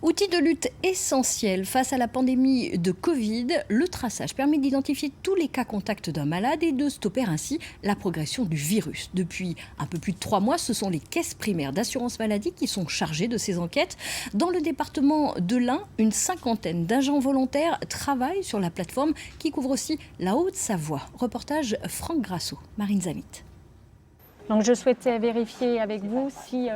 Outil de lutte essentiel face à la pandémie de Covid, le traçage permet d'identifier tous les cas contacts d'un malade et de stopper ainsi la progression du virus. Depuis un peu plus de 3 mois, ce sont les caisses primaires d'assurance maladie qui sont chargées de ces enquêtes. Dans le département de l'Ain, une 50aine d'agents volontaires travaillent sur la plateforme qui couvre aussi la Haute-Savoie. Reportage Franck Grasso, Marine Zamit. Donc je souhaitais vérifier avec vous si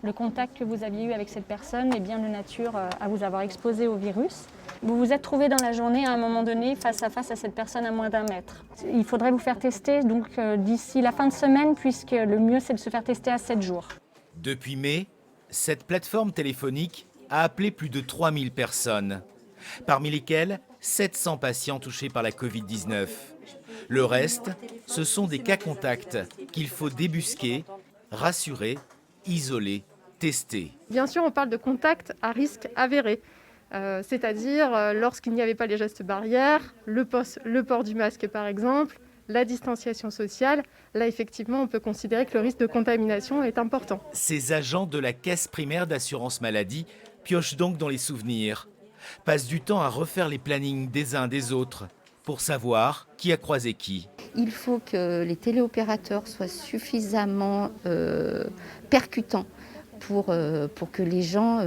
le contact que vous aviez eu avec cette personne est bien de nature à vous avoir exposé au virus. Vous vous êtes trouvé dans la journée à un moment donné face à cette personne à moins d'1 mètre. Il faudrait vous faire tester donc d'ici la fin de semaine, puisque le mieux c'est de se faire tester à 7 jours. Depuis mai, cette plateforme téléphonique a appelé plus de 3000 personnes, parmi lesquelles 700 patients touchés par la Covid-19. Le reste, ce sont des cas contacts qu'il faut débusquer, rassurer, isoler, tester. Bien sûr, on parle de contacts à risque avéré, c'est-à-dire lorsqu'il n'y avait pas les gestes barrières, le port du masque par exemple, la distanciation sociale. Là, effectivement, on peut considérer que le risque de contamination est important. Ces agents de la caisse primaire d'assurance maladie piochent donc dans les souvenirs, passent du temps à refaire les plannings des uns des autres, pour savoir qui a croisé qui. Il faut que les téléopérateurs soient suffisamment percutants pour que les gens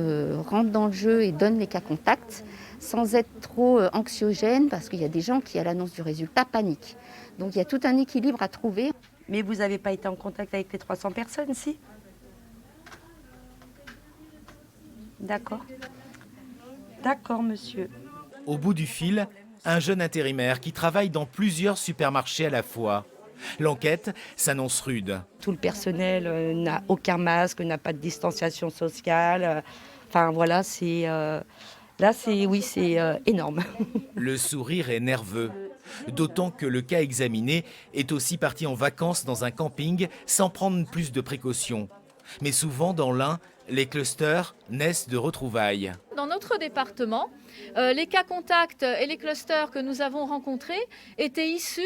rentrent dans le jeu et donnent les cas contacts, sans être trop anxiogènes, parce qu'il y a des gens qui, à l'annonce du résultat, paniquent. Donc il y a tout un équilibre à trouver. Mais vous n'avez pas été en contact avec les 300 personnes, si? D'accord. D'accord, monsieur. Au bout du fil, un jeune intérimaire qui travaille dans plusieurs supermarchés à la fois. L'enquête s'annonce rude. Tout le personnel n'a aucun masque, n'a pas de distanciation sociale. Enfin voilà, c'est énorme. Le sourire est nerveux, d'autant que le cas examiné est aussi parti en vacances dans un camping sans prendre plus de précautions. Mais souvent dans l'Ain, les clusters naissent de retrouvailles. Dans notre département, les cas contacts et les clusters que nous avons rencontrés étaient issus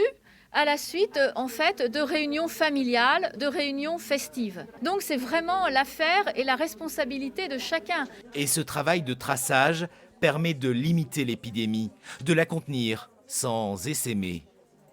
à la suite en fait de réunions familiales, de réunions festives. Donc c'est vraiment l'affaire et la responsabilité de chacun. Et ce travail de traçage permet de limiter l'épidémie, de la contenir sans essaimer.